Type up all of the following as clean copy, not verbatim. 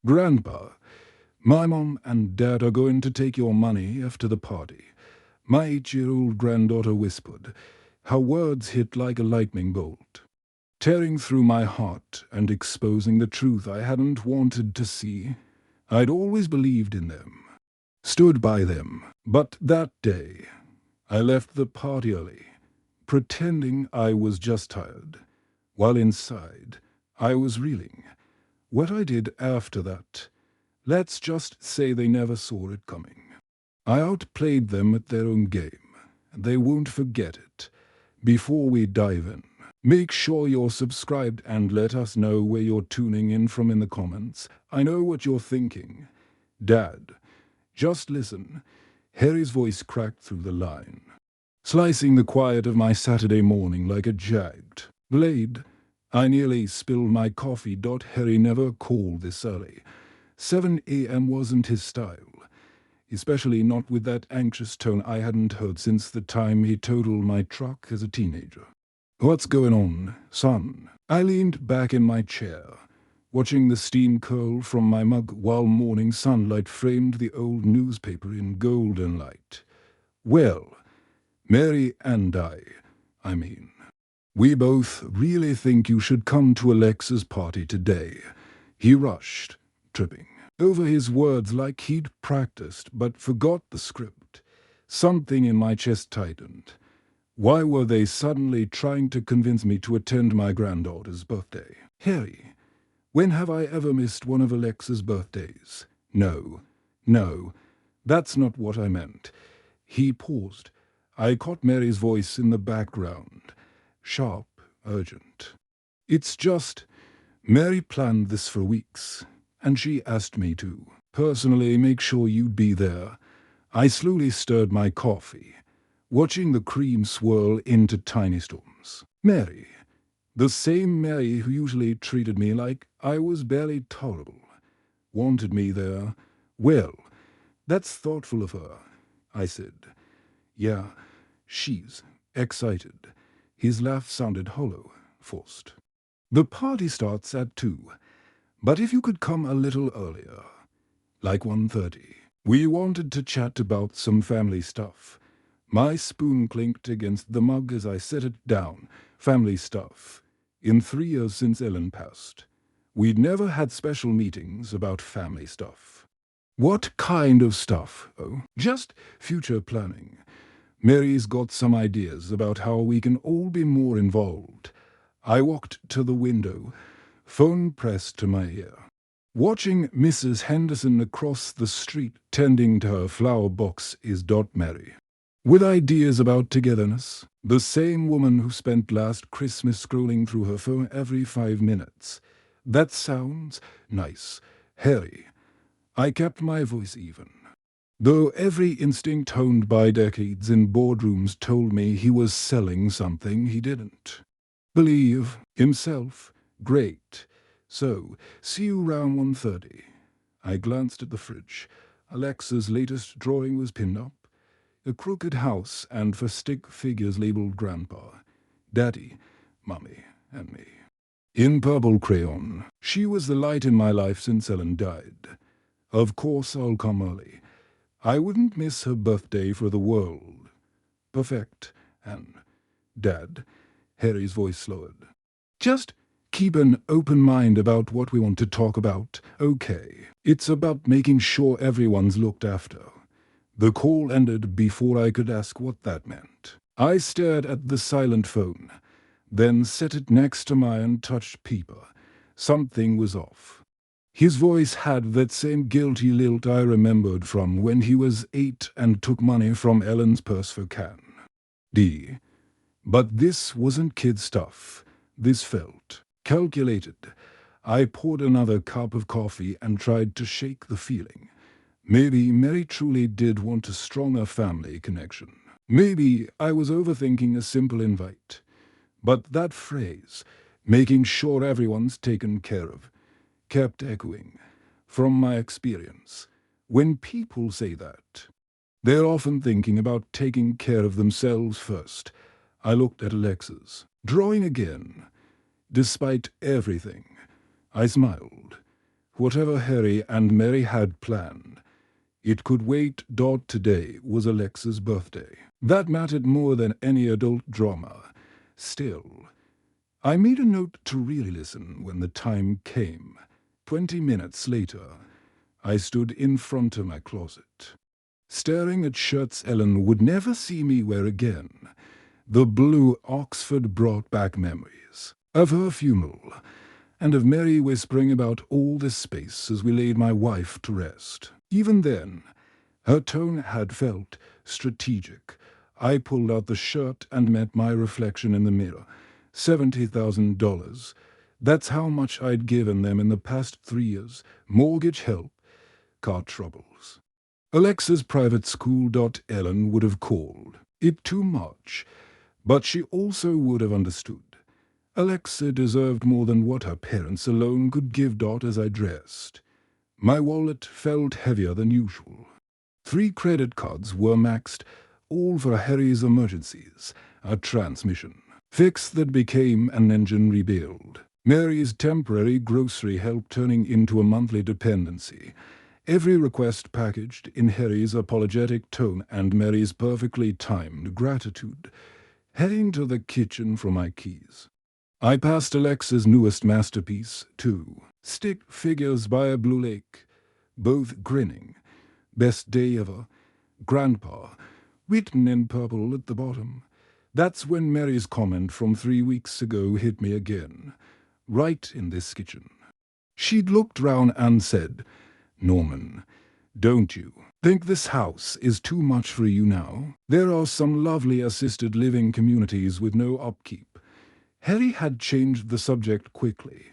Grandpa, my mom and dad are going to take your money after the party. My 8-year-old granddaughter whispered. Her words hit like a lightning bolt, tearing through my heart and exposing the truth I hadn't wanted to see. I'd always believed in them, stood by them, but that day I left the party early, pretending I was just tired, while inside I was reeling. What I did after that, let's just say they never saw it coming. I outplayed them at their own game, and they won't forget it. Before we dive in, make sure you're subscribed and let us know where you're tuning in from in the comments. I know what you're thinking. Dad, just listen. Harry's voice cracked through the line, slicing the quiet of my Saturday morning like a jagged blade. I nearly spilled my coffee. Harry never called this early. 7 a.m. wasn't his style, especially not with that anxious tone I hadn't heard since the time he totaled my truck as a teenager. What's going on, son? I leaned back in my chair, watching the steam curl from my mug while morning sunlight framed the old newspaper in golden light. Well, Mary and I mean, we both really think you should come to Alexa's party today. He rushed, tripping over his words like he'd practiced but forgot the script. Something in my chest tightened. Why were they suddenly trying to convince me to attend my granddaughter's birthday? Harry, when have I ever missed one of Alexa's birthdays? No, that's not what I meant. He paused. I caught Mary's voice in the background, sharp, urgent. It's just, Mary planned this for weeks, and she asked me to personally make sure you'd be there. I slowly stirred my coffee, watching the cream swirl into tiny storms. Mary, the same Mary who usually treated me like I was barely tolerable, wanted me there. Well, that's thoughtful of her, I said. Yeah, she's excited. His laugh sounded hollow, forced. The party starts at 2, but if you could come a little earlier, like 1:30. We wanted to chat about some family stuff. My spoon clinked against the mug as I set it down. Family stuff. In 3 years since Ellen passed, we'd never had special meetings about family stuff. What kind of stuff? Oh, just future planning. Mary's got some ideas about how we can all be more involved. I walked to the window, phone pressed to my ear, watching Mrs. Henderson across the street tending to her flower box is Mary, with ideas about togetherness, the same woman who spent last Christmas scrolling through her phone every 5 minutes. That sounds nice. Harry. I kept my voice even, though every instinct honed by decades in boardrooms told me he was selling something he didn't believe himself. Great. So, see you round 1:30. I glanced at the fridge. Alexa's latest drawing was pinned up. A crooked house and for stick figures labeled Grandpa, Daddy, Mummy, and me. In purple crayon. She was the light in my life since Ellen died. Of course I'll come early. I wouldn't miss her birthday for the world. Perfect. And, Dad, Harry's voice lowered. Just keep an open mind about what we want to talk about, okay? It's about making sure everyone's looked after. The call ended before I could ask what that meant. I stared at the silent phone, then set it next to my untouched paper. Something was off. His voice had that same guilty lilt I remembered from when he was 8 and took money from Ellen's purse for Can. But this wasn't kid stuff. This felt calculated. I poured another cup of coffee and tried to shake the feeling. Maybe Mary truly did want a stronger family connection. Maybe I was overthinking a simple invite. But that phrase, making sure everyone's taken care of, kept echoing. From my experience, when people say that, they're often thinking about taking care of themselves first. I looked at Alexa's drawing again. Despite everything, I smiled. Whatever Harry and Mary had planned, it could wait. Today was Alexa's birthday. That mattered more than any adult drama. Still, I made a note to really listen when the time came. 20 minutes later, I stood in front of my closet, staring at shirts Ellen would never see me wear again. The blue Oxford brought back memories of her funeral, and of Mary whispering about all this space as we laid my wife to rest. Even then, her tone had felt strategic. I pulled out the shirt and met my reflection in the mirror. $70,000. That's how much I'd given them in the past 3 years. Mortgage help, car troubles. Alexa's private school. Ellen would have called it too much, but she also would have understood. Alexa deserved more than what her parents alone could give. As I dressed, my wallet felt heavier than usual. 3 credit cards were maxed, all for Harry's emergencies, a transmission fix that became an engine rebuild, Mary's temporary grocery help turning into a monthly dependency, every request packaged in Harry's apologetic tone and Mary's perfectly timed gratitude. Heading to the kitchen for my keys, I passed Alexa's newest masterpiece, 2 stick figures by a blue lake, both grinning. Best day ever. Grandpa, written in purple at the bottom. That's when Mary's comment from 3 weeks ago hit me again. Right in this kitchen. She'd looked round and said, "Norman, don't you think this house is too much for you now? There are some lovely assisted living communities with no upkeep." Harry had changed the subject quickly,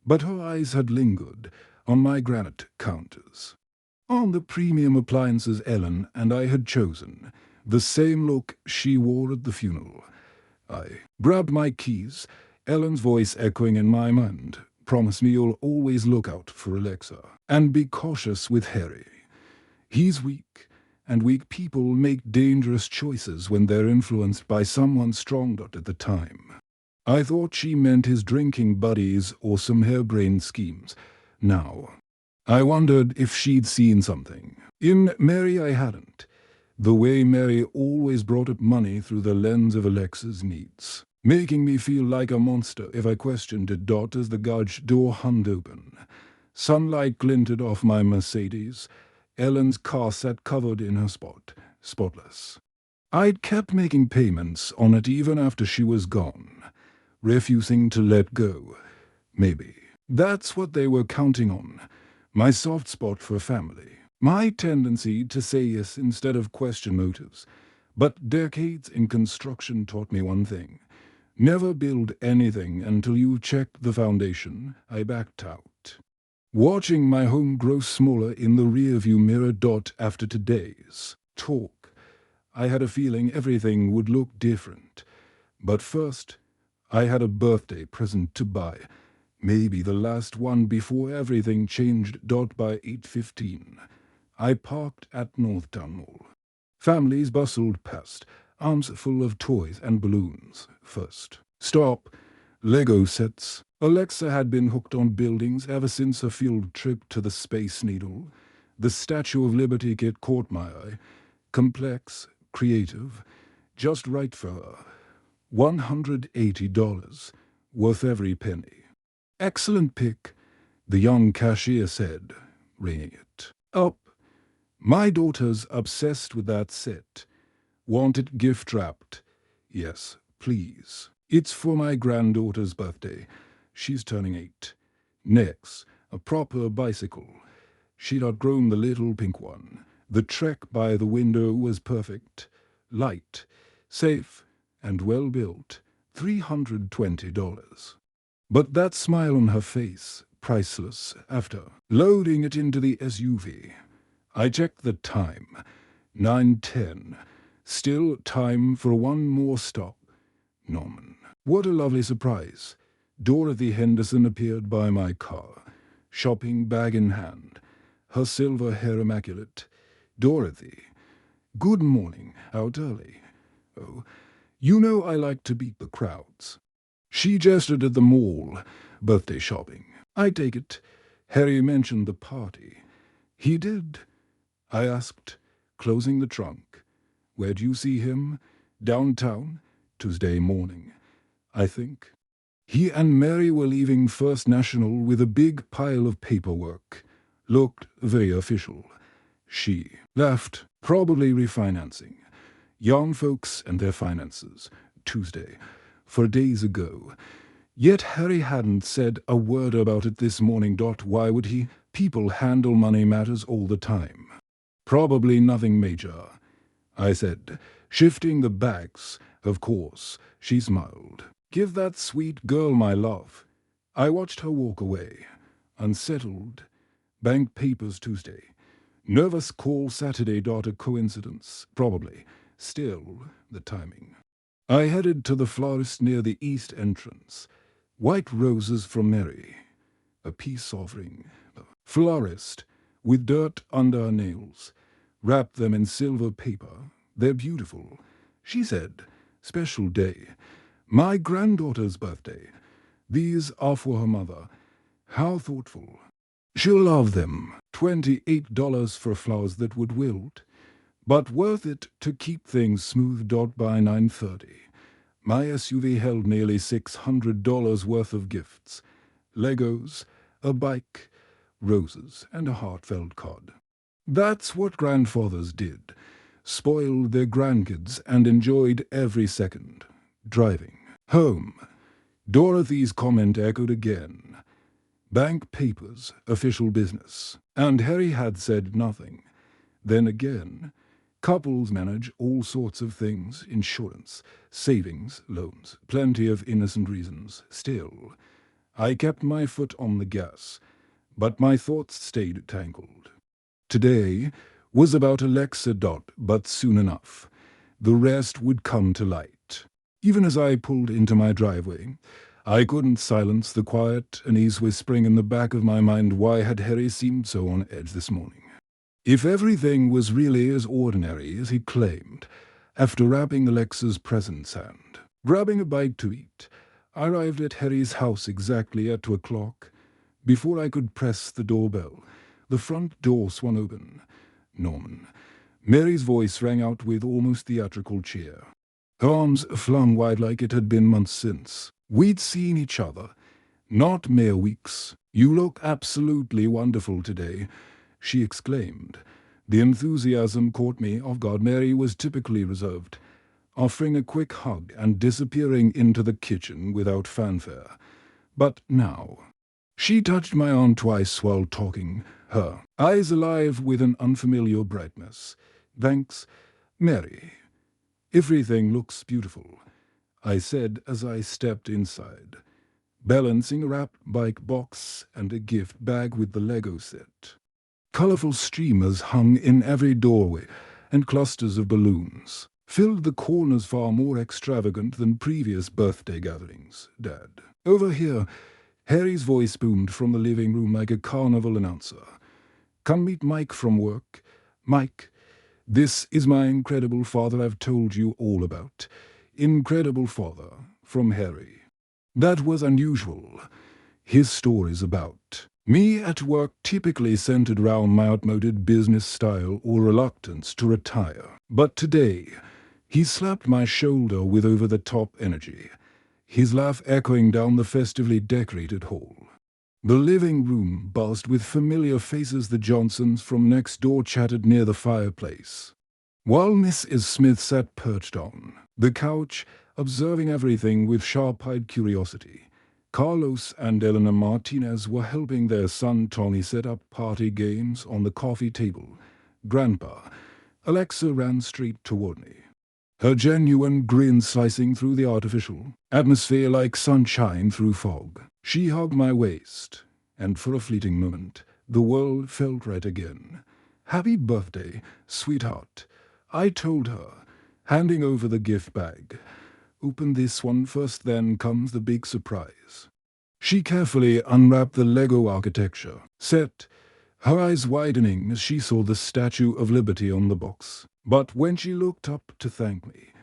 but her eyes had lingered on my granite counters, on the premium appliances Ellen and I had chosen, the same look she wore at the funeral. I grabbed my keys, Ellen's voice echoing in my mind. "Promise me you'll always look out for Alexa, and be cautious with Harry. He's weak, and weak people make dangerous choices when they're influenced by someone strong." At the time, I thought she meant his drinking buddies or some harebrained schemes. Now, I wondered if she'd seen something. In Mary I hadn't. The way Mary always brought up money through the lens of Alexa's needs, making me feel like a monster if I questioned it. As the garage door hummed open, sunlight glinted off my Mercedes. Ellen's car sat covered in her spotless. I'd kept making payments on it even after she was gone, refusing to let go. Maybe that's what they were counting on. My soft spot for family, my tendency to say yes instead of question motives. But decades in construction taught me one thing: never build anything until you checked the foundation. I backed out, watching my home grow smaller in the rearview mirror. After today's talk, I had a feeling everything would look different. But first, I had a birthday present to buy. Maybe the last one before everything changed. By 8:15, I parked at Northtown Mall. Families bustled past, arms full of toys and balloons. First stop, Lego sets. Alexa had been hooked on buildings ever since her field trip to the Space Needle. The Statue of Liberty kit caught my eye. Complex, creative, just right for her. $180, worth every penny. "Excellent pick," the young cashier said, ringing it up. "My daughter's obsessed with that set. Want it gift-wrapped?" "Yes, please. It's for my granddaughter's birthday. She's turning 8. Next, a proper bicycle. She'd outgrown the little pink one. The Trek by the window was perfect. Light, safe, and well-built. $320. But that smile on her face, priceless. After loading it into the SUV, I checked the time. 9:10. Still time for one more stop. Norman. What a lovely surprise. Dorothy Henderson appeared by my car, shopping bag in hand, her silver hair immaculate. "Dorothy, good morning. Out early?" "Oh, you know I like to beat the crowds." She gestured at the mall. "Birthday shopping, I take it." Harry mentioned the party. He did? I asked, closing the trunk. Where'd you see him? Downtown? Tuesday morning, I think. He and Mary were leaving First National with a big pile of paperwork. Looked very official. She laughed, probably refinancing. Young folks and their finances. Tuesday. 4 days ago. Yet Harry hadn't said a word about it this morning. Why would he? People handle money matters all the time. Probably nothing major, I said, shifting the bags. Of course, she smiled. Give that sweet girl my love. I watched her walk away, unsettled. Bank papers Tuesday. Nervous call Saturday. A coincidence, probably. Still, the timing. I headed to the florist near the east entrance. White roses from Mary. A peace offering. Florist, with dirt under her nails. Wrapped them in silver paper. They're beautiful. She said, special day. My granddaughter's birthday. These are for her mother. How thoughtful. She'll love them. $28 for flowers that would wilt. But worth it to keep things smooth. By 9:30. My SUV held nearly $600 worth of gifts. Legos, a bike, roses, and a heartfelt card. That's what grandfathers did. Spoiled their grandkids and enjoyed every second. Driving home. Dorothy's comment echoed again. Bank papers, official business. And Harry had said nothing. Then again, couples manage all sorts of things, insurance, savings, loans, plenty of innocent reasons. Still, I kept my foot on the gas, but my thoughts stayed tangled. Today was about Alexa. But soon enough, the rest would come to light. Even as I pulled into my driveway, I couldn't silence the quiet unease whispering in the back of my mind. Why had Harry seemed so on edge this morning? If everything was really as ordinary as he claimed, after wrapping Alexa's presents and grabbing a bite to eat, I arrived at Harry's house exactly at 2:00. Before I could press the doorbell, the front door swung open. Norman. Mary's voice rang out with almost theatrical cheer. Her arms flung wide like it had been months since. We'd seen each other. Not mere weeks. You look absolutely wonderful today, she exclaimed. The enthusiasm caught me off guard. Mary was typically reserved, offering a quick hug and disappearing into the kitchen without fanfare. But now, she touched my arm twice while talking, her eyes alive with an unfamiliar brightness. Thanks, Mary. Everything looks beautiful, I said as I stepped inside, balancing a wrapped bike box and a gift bag with the Lego set. Colorful streamers hung in every doorway, and clusters of balloons filled the corners, far more extravagant than previous birthday gatherings. Dad. Over here, Harry's voice boomed from the living room like a carnival announcer. Come meet Mike from work. Mike, this is my incredible father I've told you all about. Incredible father, from Harry. That was unusual. His stories about me at work typically centered around my outmoded business style or reluctance to retire. But today, he slapped my shoulder with over-the-top energy, his laugh echoing down the festively decorated hall. The living room buzzed with familiar faces. The Johnsons from next door chatted near the fireplace, while Mrs. Smith sat perched on the couch, observing everything with sharp-eyed curiosity. Carlos and Eleanor Martinez were helping their son Tommy set up party games on the coffee table. Grandpa. Alexa ran straight toward me, her genuine grin slicing through the artificial atmosphere like sunshine through fog. She hugged my waist, and for a fleeting moment, the world felt right again. Happy birthday, sweetheart, I told her, handing over the gift bag. Open this one first, then comes the big surprise. She carefully unwrapped the Lego architecture set, her eyes widening as she saw the Statue of Liberty on the box. But when she looked up to thank me,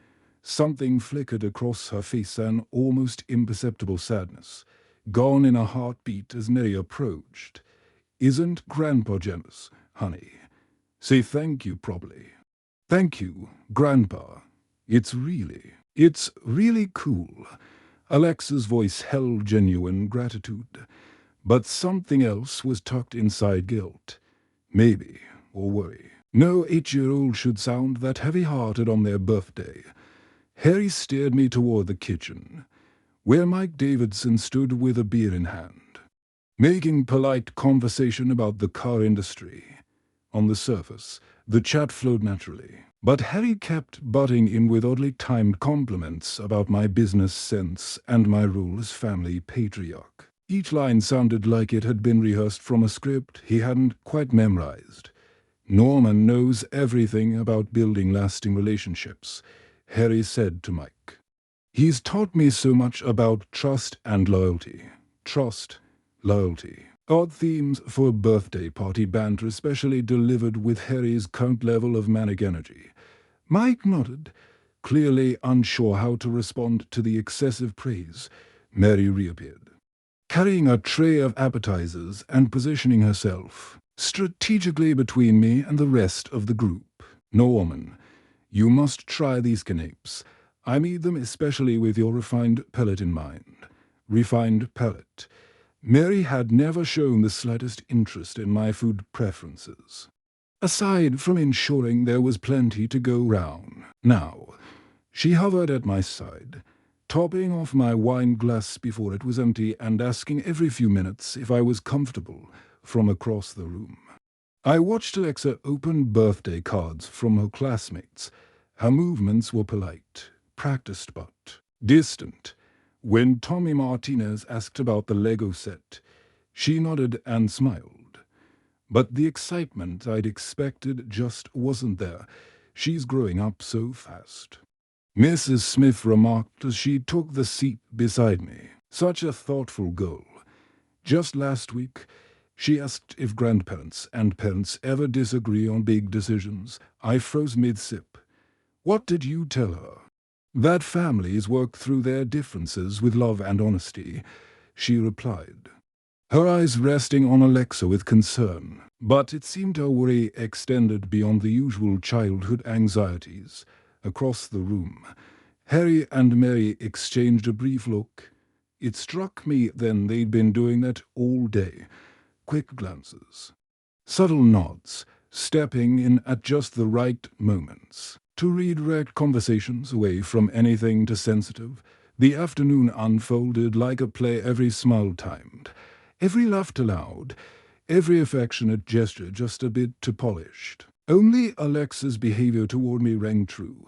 something flickered across her face, an almost imperceptible sadness, gone in a heartbeat as Mary approached. Isn't Grandpa jealous, honey? Say thank you properly. Thank you, Grandpa. It's really cool. Alexa's voice held genuine gratitude, but something else was tucked inside guilt. Maybe, or worry. No 8-year-old should sound that heavy-hearted on their birthday. Harry steered me toward the kitchen, where Mike Davidson stood with a beer in hand, making polite conversation about the car industry. On the surface, the chat flowed naturally, but Harry kept butting in with oddly timed compliments about my business sense and my role as family patriarch. Each line sounded like it had been rehearsed from a script he hadn't quite memorized. Norman knows everything about building lasting relationships, Harry said to Mike. He's taught me so much about trust and loyalty. Trust, loyalty. Odd themes for a birthday party banter, especially delivered with Harry's current level of manic energy. Mike nodded, clearly unsure how to respond to the excessive praise. Mary reappeared, carrying a tray of appetizers and positioning herself strategically between me and the rest of the group. Norman, you must try these canapes. I made them especially with your refined palate in mind. Refined palate. Mary had never shown the slightest interest in my food preferences, aside from ensuring there was plenty to go round. Now, she hovered at my side, topping off my wine glass before it was empty and asking every few minutes if I was comfortable from across the room. I watched Alexa open birthday cards from her classmates. Her movements were polite, practiced but distant. When Tommy Martinez asked about the Lego set, she nodded and smiled. But the excitement I'd expected just wasn't there. She's growing up so fast. Mrs. Smith remarked as she took the seat beside me. Such a thoughtful girl. Just last week, she asked if grandparents and parents ever disagree on big decisions. I froze mid-sip. What did you tell her? That families work through their differences with love and honesty, she replied, her eyes resting on Alexa with concern. But it seemed her worry extended beyond the usual childhood anxieties. Across the room, Harry and Mary exchanged a brief look. It struck me then they'd been doing that all day. Quick glances, subtle nods, stepping in at just the right moments to redirect conversations away from anything too sensitive. The afternoon unfolded like a play, every smile timed, every laughter loud, every affectionate gesture just a bit too polished. Only Alexa's behavior toward me rang true,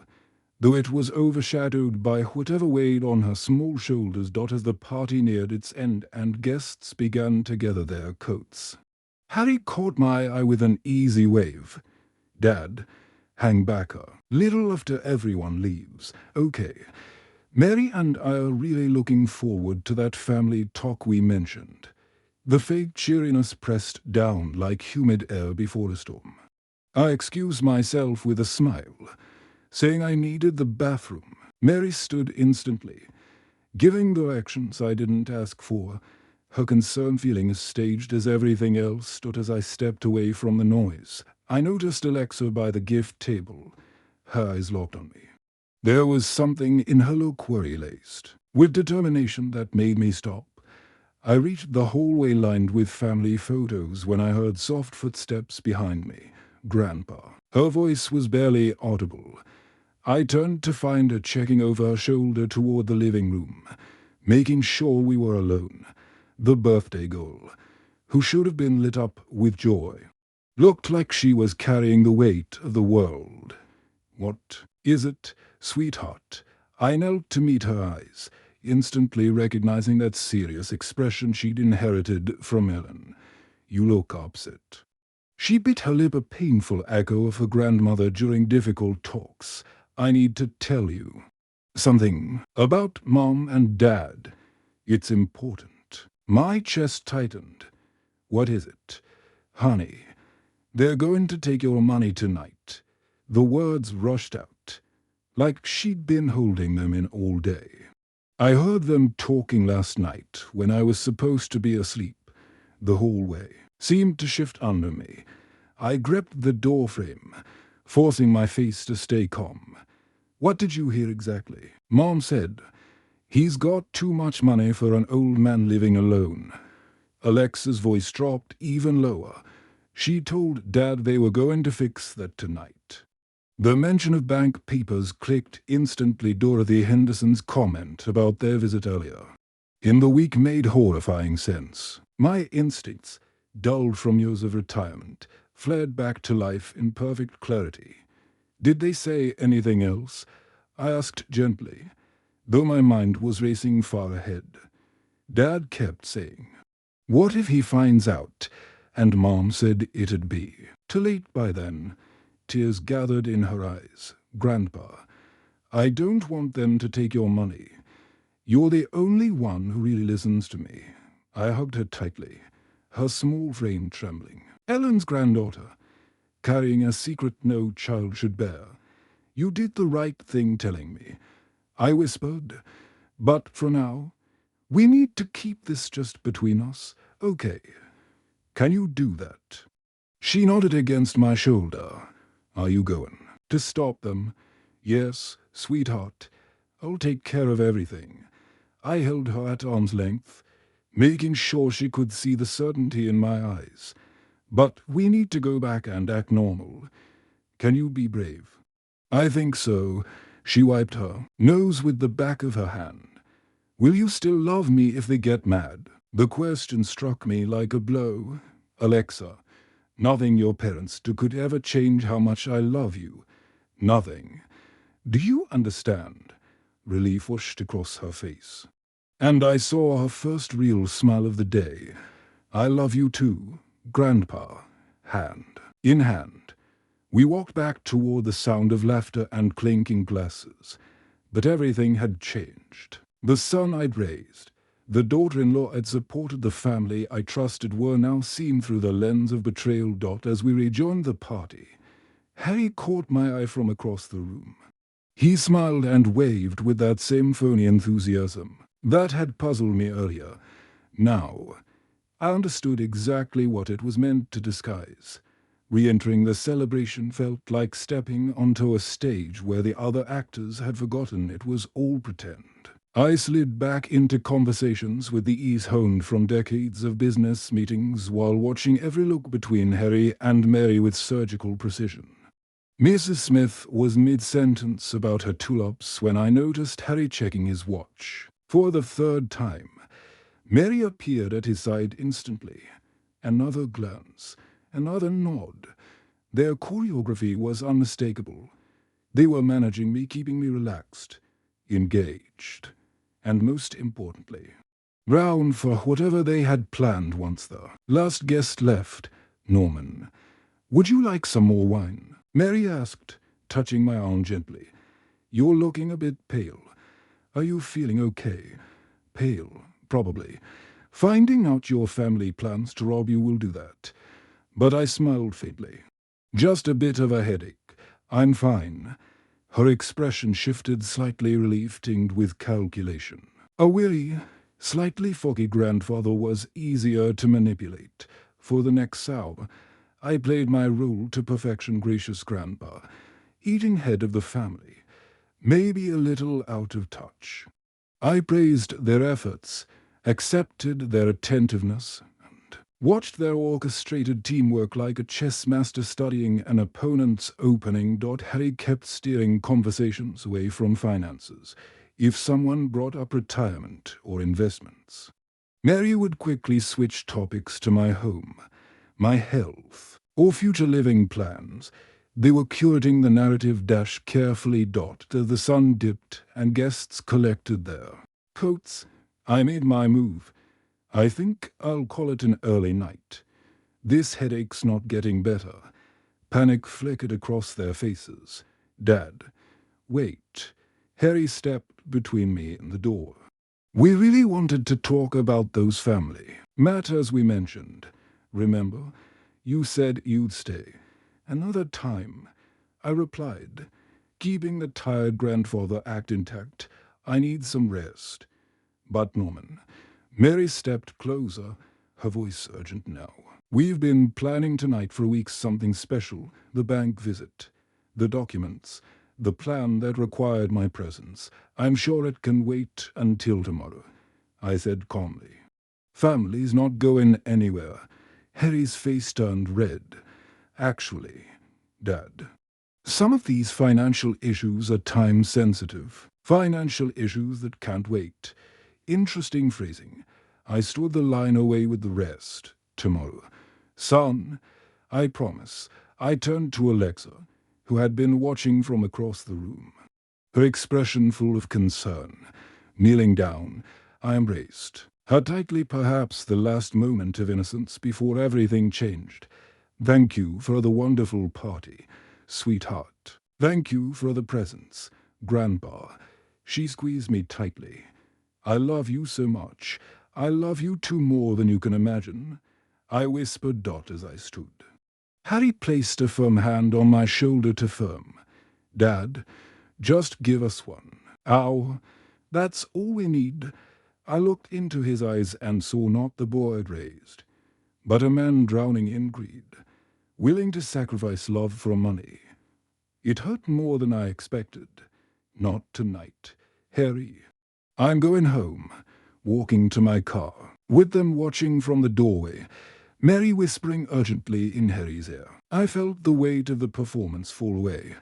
though it was overshadowed by whatever weighed on her small shoulders as the party neared its end and guests began to gather their coats. Harry caught my eye with an easy wave. Dad, hang back a little after everyone leaves. Okay, Mary and I are really looking forward to that family talk we mentioned. The fake cheeriness pressed down like humid air before a storm. I excused myself with a smile, saying I needed the bathroom. Mary stood instantly, giving directions I didn't ask for, her concern feeling as staged as everything else stood as I stepped away from the noise. I noticed Alexa by the gift table, her eyes locked on me. There was something in her look worry-laced, with determination that made me stop. I reached the hallway lined with family photos when I heard soft footsteps behind me. Grandpa. Her voice was barely audible. I turned to find her checking over her shoulder toward the living room, making sure we were alone. The birthday girl, who should have been lit up with joy, looked like she was carrying the weight of the world. What is it, sweetheart? I knelt to meet her eyes, instantly recognizing that serious expression she'd inherited from Ellen. You look upset. She bit her lip, a painful echo of her grandmother during difficult talks. I need to tell you something about Mom and Dad. It's important. My chest tightened. What is it? Honey, they're going to take your money tonight. The words rushed out, like she'd been holding them in all day. I heard them talking last night when I was supposed to be asleep. The whole way. seemed to shift under me. I gripped the door frame, forcing my face to stay calm. "What did you hear exactly?" Mom said, "He's got too much money for an old man living alone." Alexa's voice dropped even lower. She told Dad they were going to fix that tonight. The mention of bank papers clicked instantly Dorothy Henderson's comment about their visit earlier. In the week made horrifying sense. My instincts, dulled from years of retirement, flared back to life in perfect clarity. "Did they say anything else?" I asked gently, though my mind was racing far ahead. Dad kept saying, "What if he finds out?" And Mom said it'd be too late by then. Tears gathered in her eyes. "Grandpa, I don't want them to take your money. You're the only one who really listens to me." I hugged her tightly, her small frame trembling. "Ellen's granddaughter, carrying a secret no child should bear. You did the right thing telling me," I whispered. "But for now, we need to keep this just between us, okay? Can you do that?" She nodded against my shoulder. "Are you going to stop them?" "Yes, sweetheart. I'll take care of everything." I held her at arm's length, making sure she could see the certainty in my eyes. "But we need to go back and act normal. Can you be brave?" "I think so." She wiped her nose with the back of her hand. "Will you still love me if they get mad?" The question struck me like a blow. "Alexa, nothing your parents do could ever change how much I love you. Nothing. Do you understand?" Relief washed across her face. And I saw her first real smile of the day. "I love you too, Grandpa." Hand in hand, we walked back toward the sound of laughter and clinking glasses. But everything had changed. The son I'd raised, the daughter-in-law I'd supported, the family I trusted were now seen through the lens of betrayal. As we rejoined the party, Harry caught my eye from across the room. He smiled and waved with that same phony enthusiasm that had puzzled me earlier. Now, I understood exactly what it was meant to disguise. Re-entering the celebration felt like stepping onto a stage where the other actors had forgotten it was all pretend. I slid back into conversations with the ease honed from decades of business meetings while watching every look between Harry and Mary with surgical precision. Mrs. Smith was mid-sentence about her tulips when I noticed Harry checking his watch. For the third time, Mary appeared at his side instantly. Another glance, another nod. Their choreography was unmistakable. They were managing me, keeping me relaxed, engaged, and most importantly, round for whatever they had planned once the last guest left. "Norman, would you like some more wine?" Mary asked, touching my arm gently. "You're looking a bit pale. Are you feeling okay?" "Pale, probably. Finding out your family plans to rob you will do that." But I smiled faintly. "Just a bit of a headache. I'm fine." Her expression shifted slightly, relief tinged with calculation. A weary, slightly foggy grandfather was easier to manipulate. For the next hour, I played my role to perfection. Gracious grandpa, eating head of the family, maybe a little out of touch. I praised their efforts, accepted their attentiveness, and watched their orchestrated teamwork like a chess master studying an opponent's opening. Harry kept steering conversations away from finances. If someone brought up retirement or investments, Mary would quickly switch topics to my home, my health, or future living plans. They were curating the narrative carefully. The sun dipped and guests collected their coats. I made my move. "I think I'll call it an early night. This headache's not getting better." Panic flickered across their faces. "Dad, wait." Harry stepped between me and the door. "We really wanted to talk about those family matters we mentioned. Remember? You said you'd stay. Another time." I replied, keeping the tired grandfather act intact. "I need some rest." "But Norman." Mary stepped closer, her voice urgent now. We've been planning tonight for weeks something special, the bank visit, the documents, the plan that required my presence. I'm sure it can wait until tomorrow, I said calmly. Family's not going anywhere. Harry's face turned red. Actually, Dad, some of these financial issues are time-sensitive. Financial issues that can't wait. Interesting phrasing. I stood the line away with the rest. Tomorrow. Son, I promise. I turned to Alexa, who had been watching from across the room. Her expression full of concern. Kneeling down, I embraced her tightly, perhaps the last moment of innocence before everything changed. Thank you for the wonderful party, sweetheart. Thank you for the presents, Grandpa. She squeezed me tightly. I love you so much. I love you too more than you can imagine, I whispered as I stood. Harry placed a firm hand on my shoulder to firm. Dad, just give us one. Ow, that's all we need. I looked into his eyes and saw not the bow I'd raised, but a man drowning in greed, willing to sacrifice love for money. It hurt more than I expected. Not tonight. Harry. I'm going home, walking to my car, with them watching from the doorway, Mary whispering urgently in Harry's ear. I felt the weight of the performance fall away.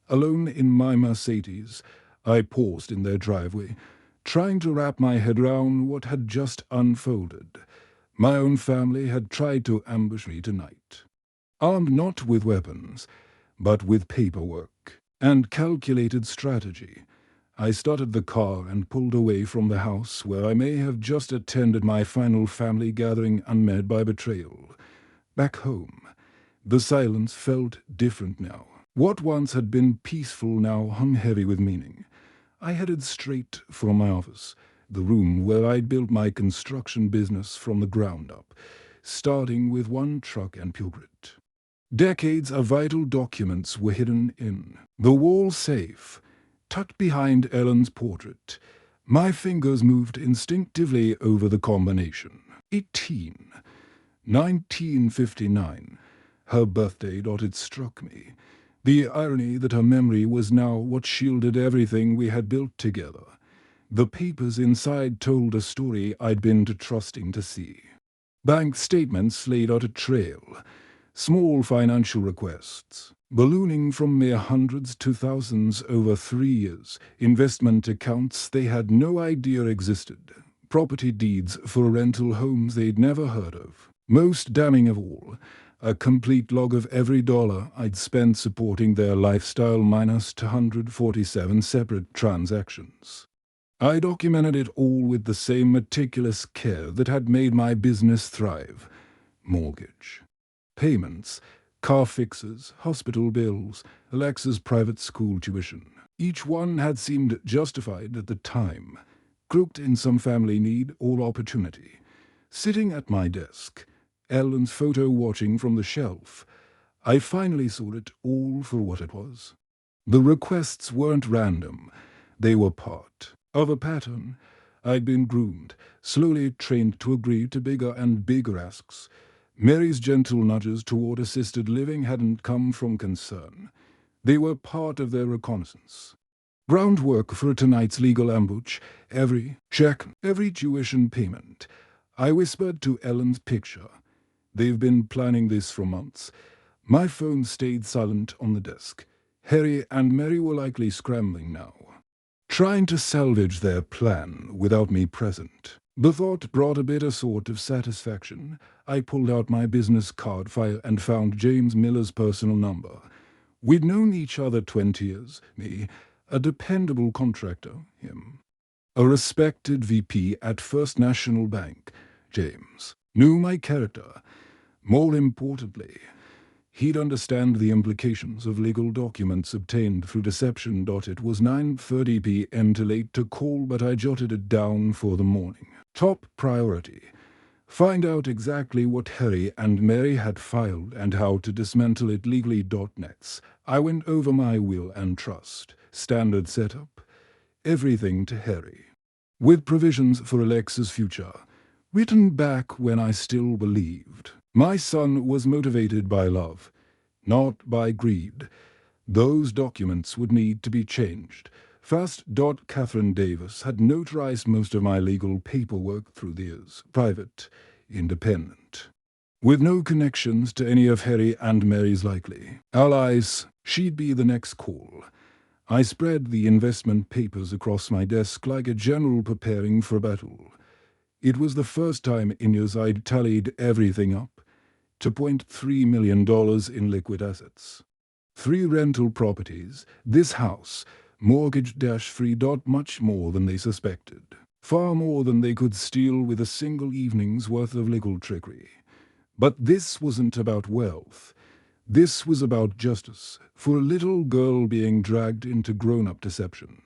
Alone in my Mercedes, I paused in their driveway, trying to wrap my head round what had just unfolded. My own family had tried to ambush me tonight. Armed not with weapons, but with paperwork and calculated strategy. I started the car and pulled away from the house where I may have just attended my final family gathering unmet by betrayal. Back home, the silence felt different now. What once had been peaceful now hung heavy with meaning. I headed straight for my office, the room where I'd built my construction business from the ground up, starting with one truck and pure grit. Decades of vital documents were hidden in the wall safe, tucked behind Ellen's portrait. My fingers moved instinctively over the combination. 18. 1959. Her birthday date. It struck me. The irony that her memory was now what shielded everything we had built together. The papers inside told a story I'd been too trusting to see. Bank statements laid out a trail. Small financial requests, ballooning from mere hundreds to thousands over 3 years. Investment accounts they had no idea existed. Property deeds for rental homes they'd never heard of. Most damning of all, a complete log of every dollar I'd spent supporting their lifestyle minus 247 separate transactions. I documented it all with the same meticulous care that had made my business thrive. Mortgage, payments, car fixes, hospital bills, Alexa's private school tuition. Each one had seemed justified at the time, crooked in some family need or opportunity. Sitting at my desk, Ellen's photo watching from the shelf, I finally saw it all for what it was. The requests weren't random. They were part of a pattern. I'd been groomed, slowly trained to agree to bigger and bigger asks. Mary's gentle nudges toward assisted living hadn't come from concern. They were part of their reconnaissance. Groundwork for tonight's legal ambush, every check, every tuition payment. I whispered to Ellen's picture. They've been planning this for months. My phone stayed silent on the desk. Harry and Mary were likely scrambling now, trying to salvage their plan without me present. The thought brought a bitter sort of satisfaction. I pulled out my business card file and found James Miller's personal number. We'd known each other 20 years, me, a dependable contractor, him. A respected VP at First National Bank, James, knew my character. More importantly, he'd understand the implications of legal documents obtained through deception. It was 9:30 p.m. too late to call, but I jotted it down for the morning. Top priority. Find out exactly what Harry and Mary had filed and how to dismantle it legally. Next, I went over my will and trust, standard setup, everything to Harry, with provisions for Alexa's future, written back when I still believed. My son was motivated by love, not by greed. Those documents would need to be changed. First, Catherine Davis had notarized most of my legal paperwork through the years, private, independent. With no connections to any of Harry and Mary's likely allies, she'd be the next call. I spread the investment papers across my desk like a general preparing for battle. It was the first time in years I'd tallied everything up to $0.3 million in liquid assets. 3 rental properties, this house, mortgage-free. Much more than they suspected. Far more than they could steal with a single evening's worth of legal trickery. But this wasn't about wealth. This was about justice for a little girl being dragged into grown-up deception.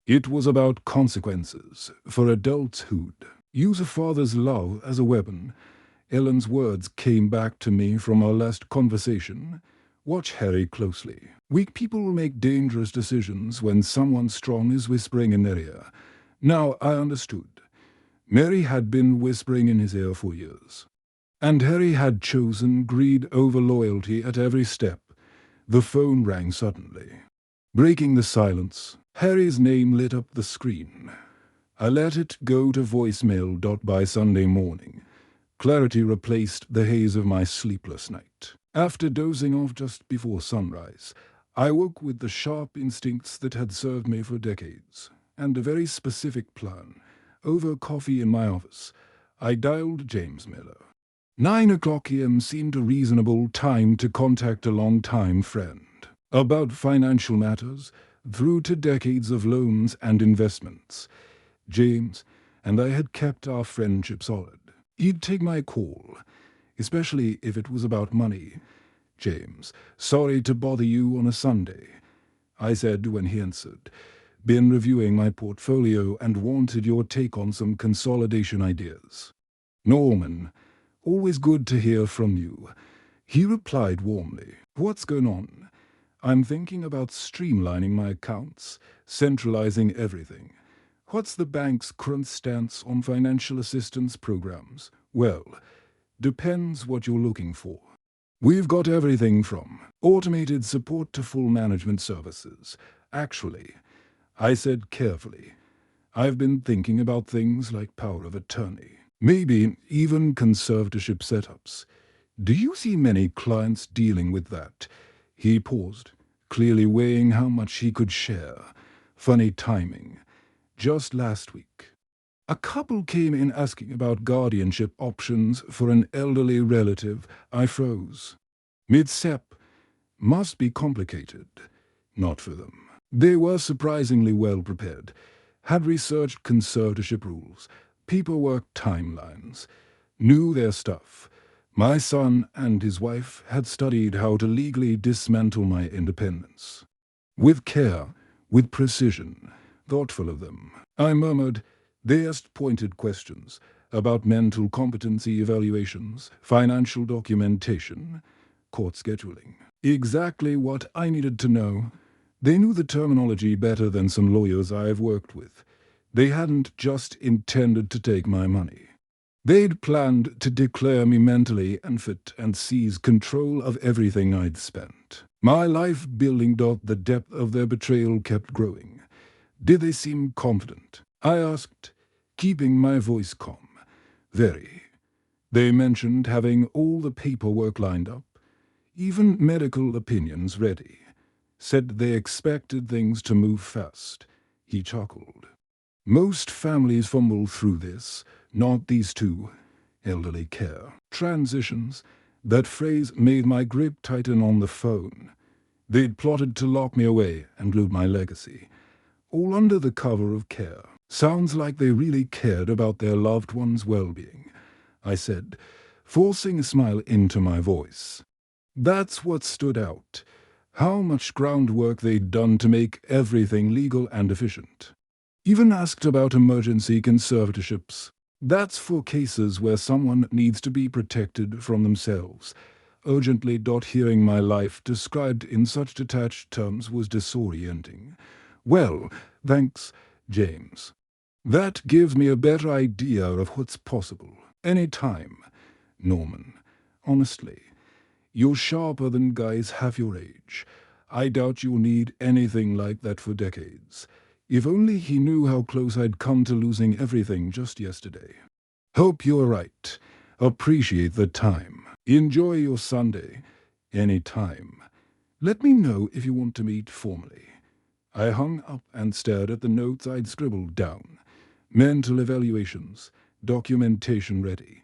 It was about consequences for adults who'd use a father's love as a weapon. Ellen's words came back to me from our last conversation. Watch Harry closely. Weak people make dangerous decisions when someone strong is whispering in their ear. Now I understood. Mary had been whispering in his ear for years. And Harry had chosen greed over loyalty at every step. The phone rang suddenly. Breaking the silence, Harry's name lit up the screen. I let it go to voicemail. By Sunday morning, clarity replaced the haze of my sleepless night. After dozing off just before sunrise, I woke with the sharp instincts that had served me for decades, and a very specific plan. Over coffee in my office, I dialed James Miller. 9 o'clock a.m. seemed a reasonable time to contact a long-time friend about financial matters through to decades of loans and investments. James and I had kept our friendship solid. He'd take my call, especially if it was about money. James, sorry to bother you on a Sunday, I said when he answered. Been reviewing my portfolio and wanted your take on some consolidation ideas. Norman, always good to hear from you. He replied warmly. What's going on? I'm thinking about streamlining my accounts, centralizing everything. What's the bank's current stance on financial assistance programs? Well, depends what you're looking for. We've got everything from automated support to full management services. Actually, I said carefully, I've been thinking about things like power of attorney. Maybe even conservatorship setups. Do you see many clients dealing with that? He paused, clearly weighing how much he could share. Funny timing. Just last week, a couple came in asking about guardianship options for an elderly relative. I froze. Mid-sep. Must be complicated. Not for them. They were surprisingly well prepared. Had researched conservatorship rules, paperwork timelines, knew their stuff. My son and his wife had studied how to legally dismantle my independence. With care, with precision, thoughtful of them. I murmured. They asked pointed questions about mental competency evaluations, financial documentation, court scheduling. Exactly what I needed to know. They knew the terminology better than some lawyers I've worked with. They hadn't just intended to take my money. They'd planned to declare me mentally unfit and seize control of everything I'd spent. My life building. The depth of their betrayal kept growing. Did they seem confident? I asked, keeping my voice calm. Very. They mentioned having all the paperwork lined up, even medical opinions ready. Said they expected things to move fast. He chuckled. Most families fumble through this, not these two. Elderly care. Transitions. That phrase made my grip tighten on the phone. They'd plotted to lock me away and loot my legacy. All under the cover of care. Sounds like they really cared about their loved one's well-being, I said, forcing a smile into my voice. That's what stood out. How much groundwork they'd done to make everything legal and efficient. Even asked about emergency conservatorships. That's for cases where someone needs to be protected from themselves. Urgently. Hearing my life described in such detached terms was disorienting. Well, thanks, James. That gives me a better idea of what's possible. Any time. Norman. honestly. You're sharper than guys half your age. I doubt you'll need anything like that for decades. If only he knew how close I'd come to losing everything just yesterday. Hope you're right. Appreciate the time. Enjoy your Sunday. Any time. Let me know if you want to meet formally. I hung up and stared at the notes I'd scribbled down. Mental evaluations, documentation ready,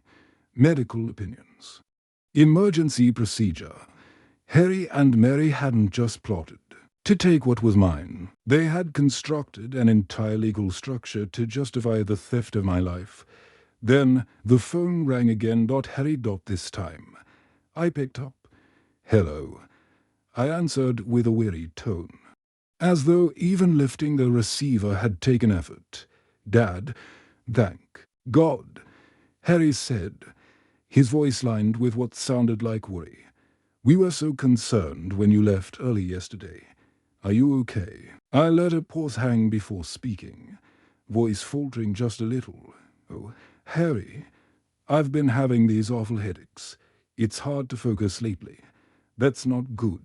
medical opinions. Emergency procedure. Harry and Mary hadn't just plotted to take what was mine. They had constructed an entire legal structure to justify the theft of my life. Then the phone rang again. Harry. This time. I picked up. Hello. I answered with a weary tone, as though even lifting the receiver had taken effort. Dad, thank God, Harry said, his voice lined with what sounded like worry. We were so concerned when you left early yesterday. Are you okay? I let a pause hang before speaking, voice faltering just a little. Oh, Harry, I've been having these awful headaches. It's hard to focus lately. That's not good.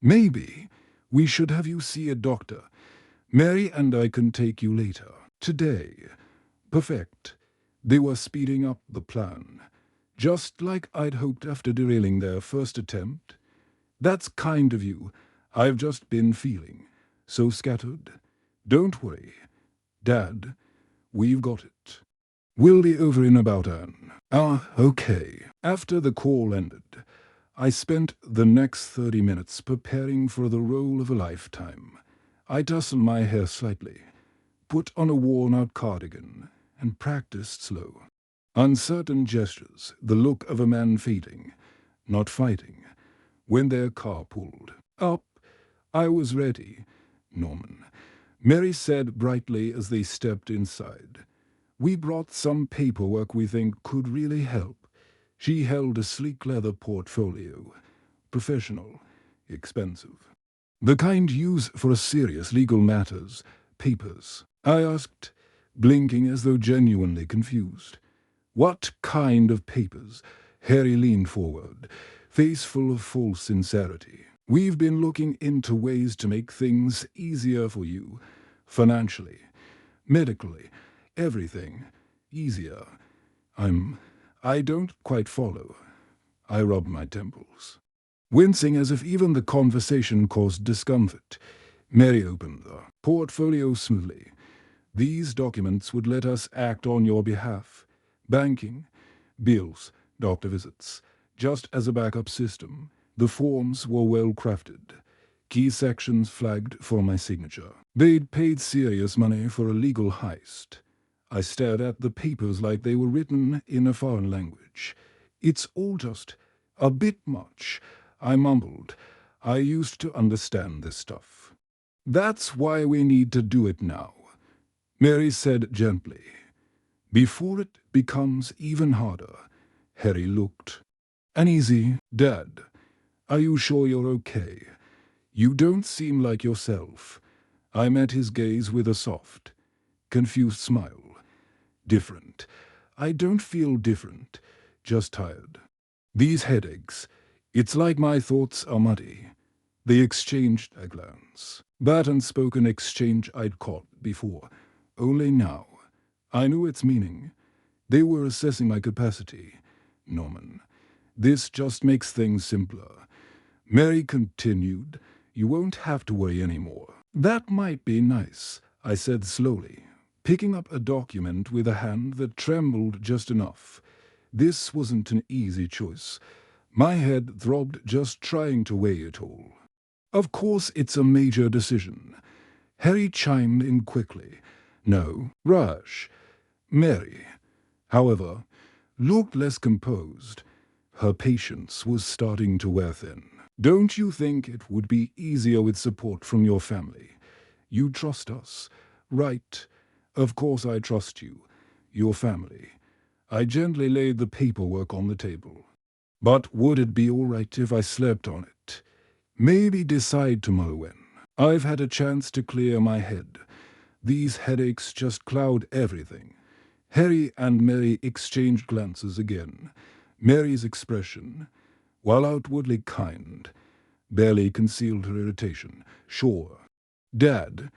Maybe we should have you see a doctor. Mary and I can take you later. Today. Perfect. They were speeding up the plan. Just like I'd hoped after derailing their first attempt. That's kind of you. I've just been feeling so scattered. Don't worry. Dad, we've got it. We'll be over in about an hour. Okay. After the call ended, I spent the next 30 minutes preparing for the role of a lifetime. I tousled my hair slightly, put on a worn-out cardigan, and practiced slow, uncertain gestures, the look of a man fading, not fighting. When their car pulled up, I was ready. Norman, Mary said brightly as they stepped inside. We brought some paperwork we think could really help. She held a sleek leather portfolio. Professional, expensive. The kind used for serious legal matters. Papers. I asked, blinking as though genuinely confused. What kind of papers? Harry leaned forward, face full of false sincerity. We've been looking into ways to make things easier for you. Financially, medically, everything. Easier. I don't quite follow. I rubbed my temples, wincing as if even the conversation caused discomfort. Mary opened the portfolio smoothly. These documents would let us act on your behalf. Banking, bills, doctor visits. Just as a backup system, the forms were well crafted. Key sections flagged for my signature. They'd paid serious money for a legal heist. I stared at the papers like they were written in a foreign language. It's all just a bit much, I mumbled. I used to understand this stuff. That's why we need to do it now, Mary said gently. Before it becomes even harder. Harry looked uneasy. Dad, are you sure you're okay? You don't seem like yourself. I met his gaze with a soft, confused smile. Different. I don't feel different, just tired. These headaches, it's like my thoughts are muddy. They exchanged a glance. That unspoken exchange I'd caught before. Only now. I knew its meaning. They were assessing my capacity. Norman, this just makes things simpler. Mary continued, you won't have to worry anymore. That might be nice, I said slowly, picking up a document with a hand that trembled just enough. This wasn't an easy choice. My head throbbed just trying to weigh it all. Of course it's a major decision. Harry chimed in quickly. No, rush. Mary, however, looked less composed. Her patience was starting to wear thin. Don't you think it would be easier with support from your family? You trust us, right? Of course I trust you, your family. I gently laid the paperwork on the table. But would it be all right if I slept on it? Maybe decide tomorrow when. I've had a chance to clear my head. These headaches just cloud everything. Harry and Mary exchanged glances again. Mary's expression, while outwardly kind, barely concealed her irritation. "Sure. Dad,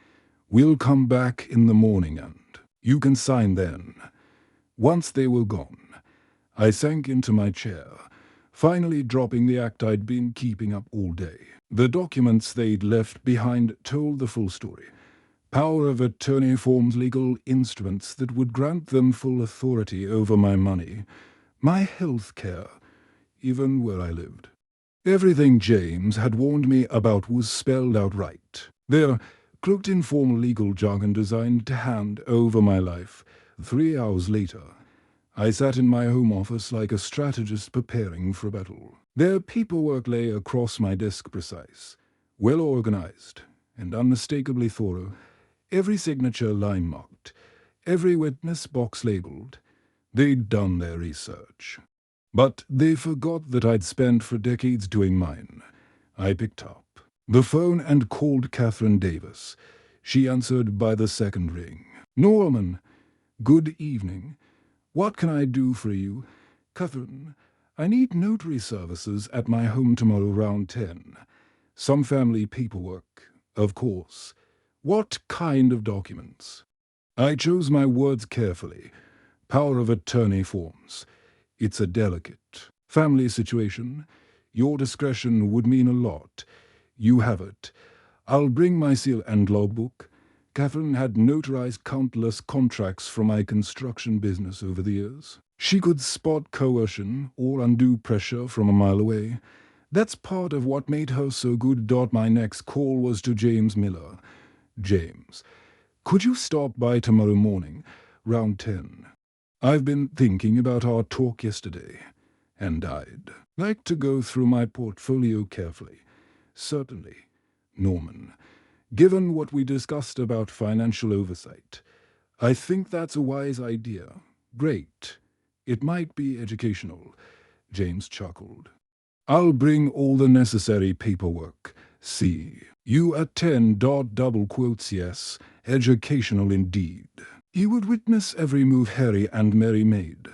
we'll come back in the morning and you can sign then." Once they were gone, I sank into my chair, finally dropping the act I'd been keeping up all day. The documents they'd left behind told the full story. Power of attorney forms legal instruments that would grant them full authority over my money, my health care, even where I lived. Everything James had warned me about was spelled out right. Their cloaked in formal legal jargon designed to hand over my life. 3 hours later, I sat in my home office like a strategist preparing for battle. Their paperwork lay across my desk, precise, well organized, and unmistakably thorough, every signature line marked, every witness box labeled. They'd done their research. But they forgot that I'd spent for decades doing mine. I picked up the phone and called Catherine Davis. She answered by the second ring. "Norman, good evening. What can I do for you?" "Catherine, I need notary services at my home tomorrow round 10. Some family paperwork, of course. What kind of documents?" I chose my words carefully. Power of attorney forms. It's a delicate family situation. Your discretion would mean a lot. You have it. I'll bring my seal and logbook. Catherine had notarized countless contracts from my construction business over the years. She could spot coercion or undue pressure from a mile away. That's part of what made her so good. My next call was to James Miller. "James, could you stop by tomorrow morning, round 10? I've been thinking about our talk yesterday, and I'd like to go through my portfolio carefully." "Certainly, Norman. Given what we discussed about financial oversight, I think that's a wise idea." "Great. It might be educational," James chuckled. "I'll bring all the necessary paperwork. See, you attend ... double quotes, yes, educational indeed. He would witness every move Harry and Mary made,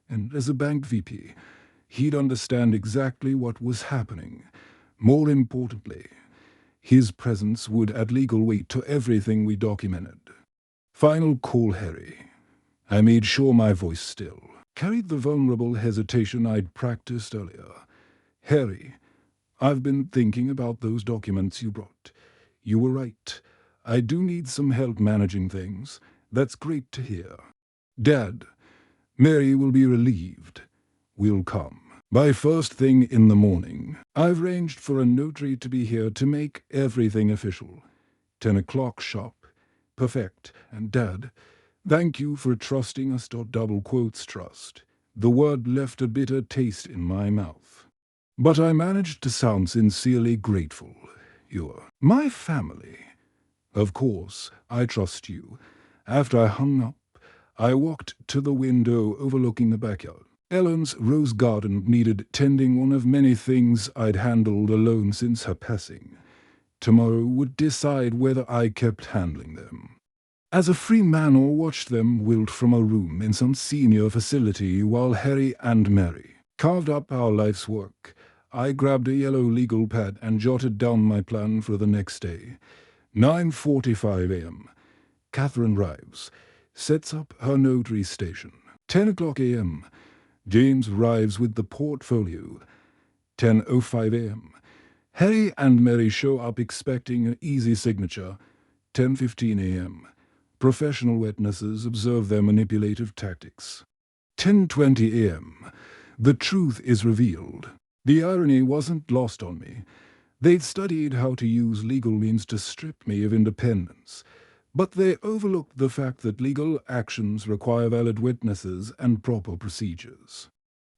and as a bank VP, he'd understand exactly what was happening. More importantly, his presence would add legal weight to everything we documented." "Final call, Harry." I made sure my voice still carried the vulnerable hesitation I'd practiced earlier. "Harry, I've been thinking about those documents you brought. You were right. I do need some help managing things. That's great to hear. Dad, Mary will be relieved. We'll come by first thing in the morning. I've arranged for a notary to be here to make everything official. 10 o'clock sharp. Perfect. And Dad, thank you for trusting us. Double quotes trust. The word left a bitter taste in my mouth. But I managed to sound sincerely grateful. "You're my family. Of course, I trust you." After I hung up, I walked to the window overlooking the backyard. Ellen's rose garden needed tending, one of many things I'd handled alone since her passing. Tomorrow would decide whether I kept handling them as a free man or watched them wilt from a room in some senior facility while Harry and Mary carved up our life's work. I grabbed a yellow legal pad and jotted down my plan for the next day. 9:45 a.m. Catherine arrives, sets up her notary station. 10 o'clock a.m. James arrives with the portfolio. 10:05 a.m. Harry and Mary show up expecting an easy signature. 10:15 a.m. Professional witnesses observe their manipulative tactics. 10:20 a.m. The truth is revealed. The irony wasn't lost on me. They'd studied how to use legal means to strip me of independence, but they overlooked the fact that legal actions require valid witnesses and proper procedures.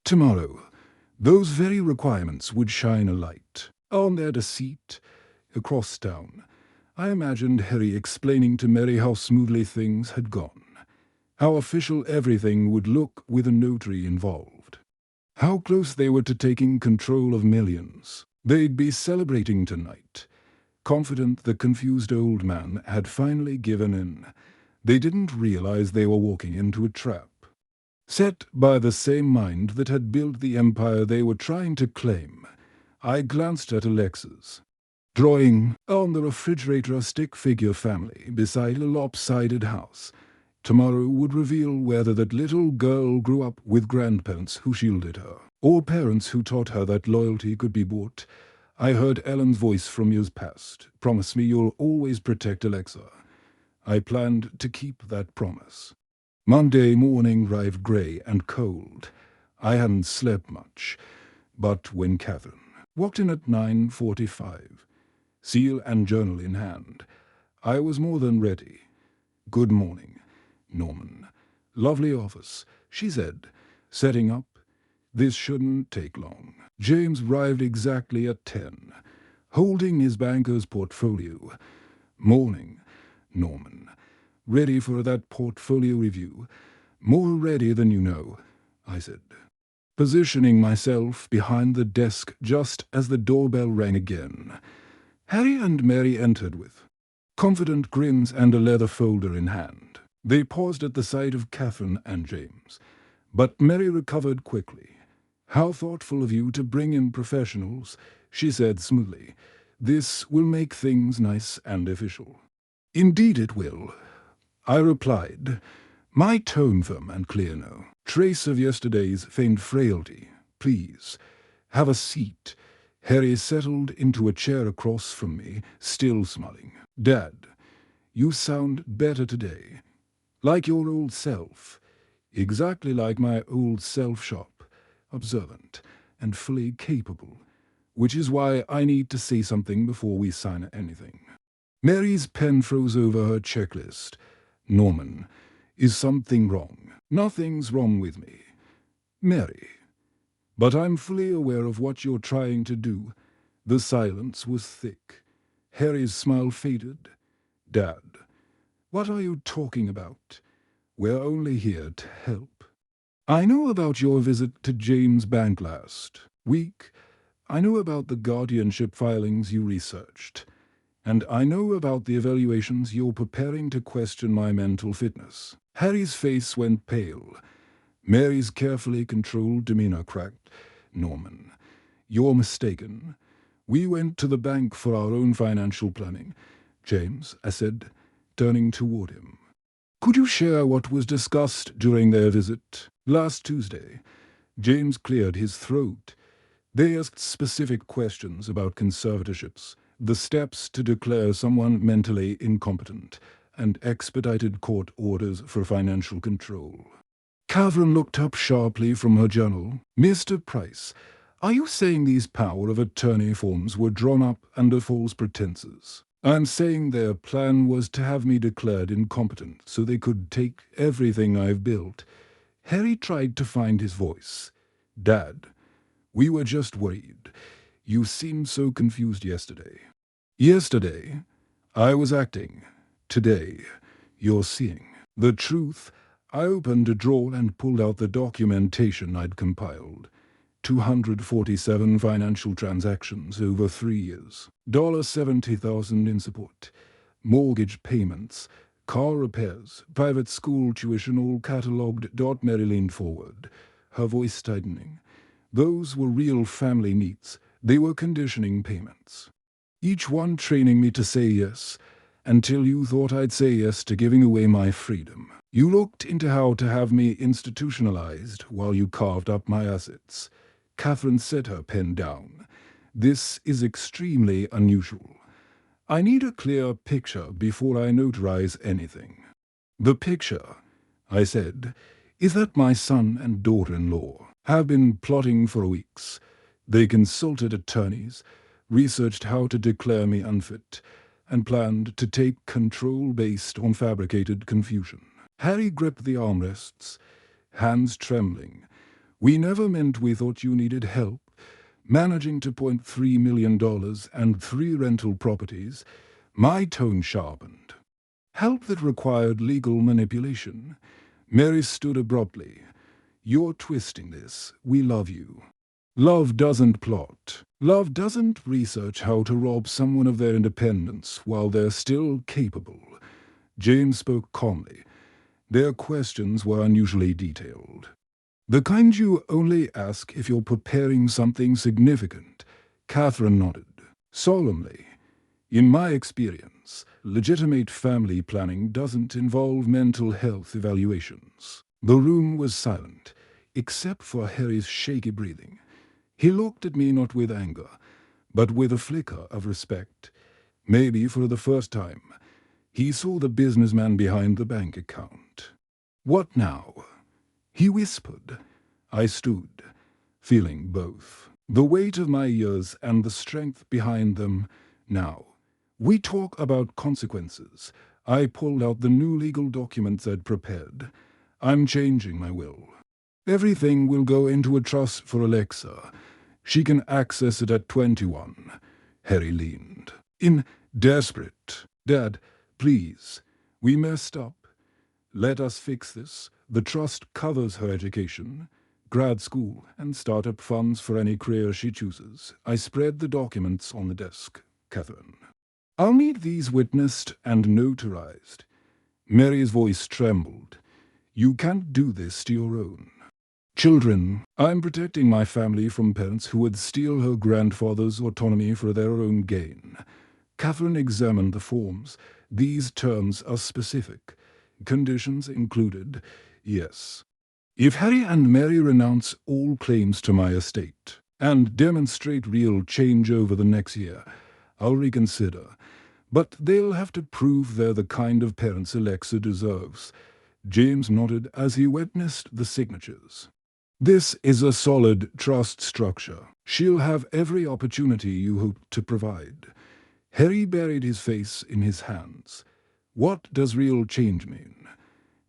Tomorrow, those very requirements would shine a light on their deceit. Across town, I imagined Harry explaining to Mary how smoothly things had gone, how official everything would look with a notary involved, how close they were to taking control of millions. They'd be celebrating tonight, confident the confused old man had finally given in. They didn't realize they were walking into a trap. Set by the same mind that had built the empire they were trying to claim, I glanced at Alexa's. Drawing on the refrigerator a stick figure family beside a lopsided house. Tomorrow would reveal whether that little girl grew up with grandparents who shielded her, or parents who taught her that loyalty could be bought. I heard Ellen's voice from years past. Promise me you'll always protect Alexa. I planned to keep that promise. Monday morning arrived grey and cold. I hadn't slept much, but when Catherine walked in at 9:45, seal and journal in hand, I was more than ready. "Good morning, Norman. Lovely office," she said, setting up. "This shouldn't take long." James arrived exactly at 10, holding his banker's portfolio. "Morning, Norman. Ready for that portfolio review?" "More ready than you know," I said, positioning myself behind the desk just as the doorbell rang again. Harry and Mary entered with confident grins and a leather folder in hand. They paused at the sight of Catherine and James, but Mary recovered quickly. "How thoughtful of you to bring in professionals," she said smoothly. "This will make things nice and official." "Indeed it will," I replied, my tone firm and clear now. "Trace of yesterday's famed frailty. Please, have a seat." Harry settled into a chair across from me, still smiling. "Dad, you sound better today. Like your old self. Exactly like my old self-shop. Observant and fully capable. Which is why I need to say something before we sign anything." Mary's pen froze over her checklist. "Norman, is something wrong?" "Nothing's wrong with me, Mary. But I'm fully aware of what you're trying to do." The silence was thick. Harry's smile faded. "Dad, what are you talking about? We're only here to help." "I know about your visit to James' bank last week. I know about the guardianship filings you researched. And I know about the evaluations you're preparing to question my mental fitness." Harry's face went pale. Mary's carefully controlled demeanor cracked. "Norman, you're mistaken. We went to the bank for our own financial planning." "James," I said, turning toward him, "could you share what was discussed during their visit last Tuesday?" James cleared his throat. "They asked specific questions about conservatorships, the steps to declare someone mentally incompetent, and expedited court orders for financial control." Catherine looked up sharply from her journal. "Mr. Price, are you saying these power of attorney forms were drawn up under false pretenses?" "I'm saying their plan was to have me declared incompetent so they could take everything I've built." Harry tried to find his voice. "Dad, we were just worried. You seemed so confused yesterday." "Yesterday, I was acting. Today, you're seeing." The truth. I opened a drawer and pulled out the documentation I'd compiled. 247 financial transactions over 3 years. $70,000 in support. Mortgage payments. Car repairs. Private school tuition all catalogued. Mary leaned forward, her voice tightening. Those were real family needs. They were conditioning payments. Each one training me to say yes, until you thought I'd say yes to giving away my freedom. You looked into how to have me institutionalized while you carved up my assets." Catherine set her pen down. "This is extremely unusual. I need a clear picture before I notarize anything." "The picture," I said, "is that my son and daughter-in-law have been plotting for weeks. They consulted attorneys, researched how to declare me unfit, and planned to take control based on fabricated confusion." Harry gripped the armrests, hands trembling. "We never meant we thought you needed help. Managing $2.3 million and 3 rental properties." My tone sharpened. "Help that required legal manipulation." Mary stood abruptly. "You're twisting this. We love you. Love doesn't plot. Love doesn't research how to rob someone of their independence while they're still capable." James spoke calmly. Their questions were unusually detailed. The kind you only ask if you're preparing something significant. Catherine nodded, solemnly. In my experience, legitimate family planning doesn't involve mental health evaluations. The room was silent, except for Harry's shaky breathing. He looked at me not with anger, but with a flicker of respect. Maybe for the first time, he saw the businessman behind the bank account. "What now?" he whispered. I stood, feeling both. The weight of my years and the strength behind them. Now, we talk about consequences. I pulled out the new legal documents I'd prepared. I'm changing my will. Everything will go into a trust for Alexa. She can access it at 21. Harry leaned in, desperate. "Dad, please, we messed up. Let us fix this. The trust covers her education, grad school, and startup funds for any career she chooses." I spread the documents on the desk. "Catherine, I'll need these witnessed and notarized." Mary's voice trembled. "You can't do this to your own children. I'm protecting my family from parents who would steal her grandfather's autonomy for their own gain." Catherine examined the forms. "These terms are specific. Conditions included, yes. If Harry and Mary renounce all claims to my estate and demonstrate real change over the next year, I'll reconsider. But they'll have to prove they're the kind of parents Alexa deserves." James nodded as he witnessed the signatures. "This is a solid trust structure. She'll have every opportunity you hope to provide." Harry buried his face in his hands. "What does real change mean?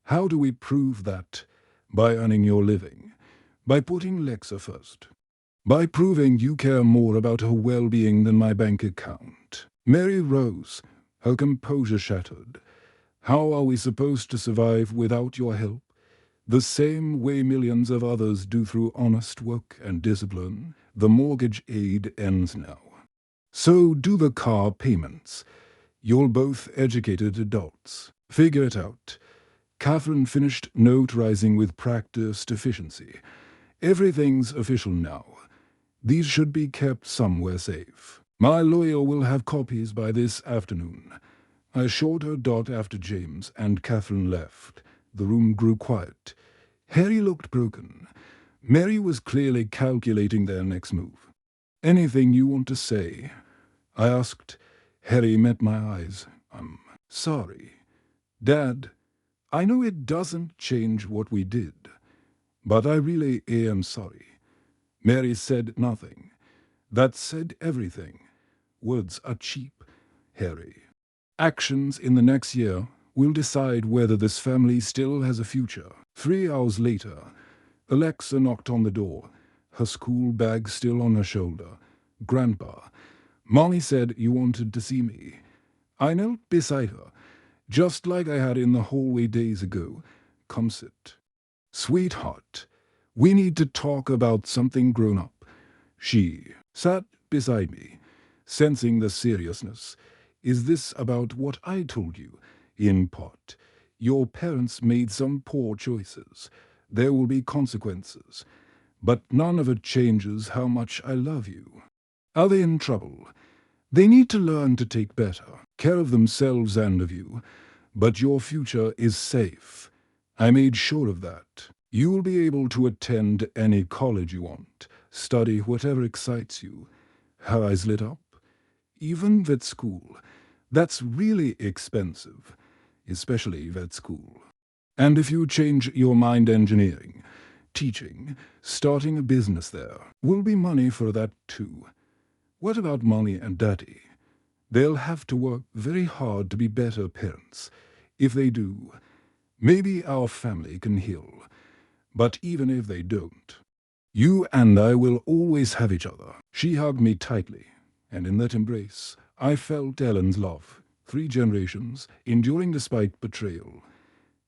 How do we prove that? By earning your living. By putting Lexa first. By proving you care more about her well-being than my bank account." Mary rose, her composure shattered. "How are we supposed to survive without your help? The same way millions of others do through honest work and discipline. The mortgage aid ends now. So do the car payments. You're both educated adults. Figure it out." Catherine finished notarizing with practiced efficiency. "Everything's official now. These should be kept somewhere safe. My lawyer will have copies by this afternoon." I showed her dot after James, and Catherine left. The room grew quiet. Harry looked broken. Mary was clearly calculating their next move. "Anything you want to say?" I asked. Harry met my eyes. "I'm sorry. Dad, I know it doesn't change what we did, but I really am sorry." Mary said nothing. That said everything. Words are cheap, Harry. Actions in the next year will decide whether this family still has a future. 3 hours later, Alexa knocked on the door, her school bag still on her shoulder. "Grandpa, Mommy said you wanted to see me." I knelt beside her, just like I had in the hallway days ago. "Come sit." "Sweetheart, we need to talk about something grown up." She sat beside me, sensing the seriousness. "Is this about what I told you?" "In part. Your parents made some poor choices. There will be consequences. But none of it changes how much I love you." "Are they in trouble?" "They need to learn to take better care of themselves and of you. But your future is safe. I made sure of that. You will be able to attend any college you want, study whatever excites you." Her eyes lit up. "Even vet school. That's really expensive, especially vet school. And if you change your mind, engineering, teaching, starting a business there, will be money for that too. What about Mommy and Daddy? They'll have to work very hard to be better parents. If they do, maybe our family can heal. But even if they don't, you and I will always have each other." She hugged me tightly, and in that embrace, I felt Ellen's love. 3 generations, enduring despite betrayal.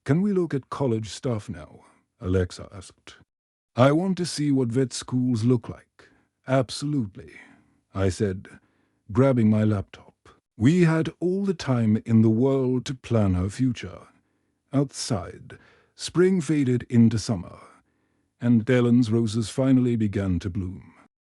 "Can we look at college stuff now?" Alexa asked. "I want to see what vet schools look like." "Absolutely," I said, grabbing my laptop. We had all the time in the world to plan our future. Outside, spring faded into summer, and Ellen's roses finally began to bloom.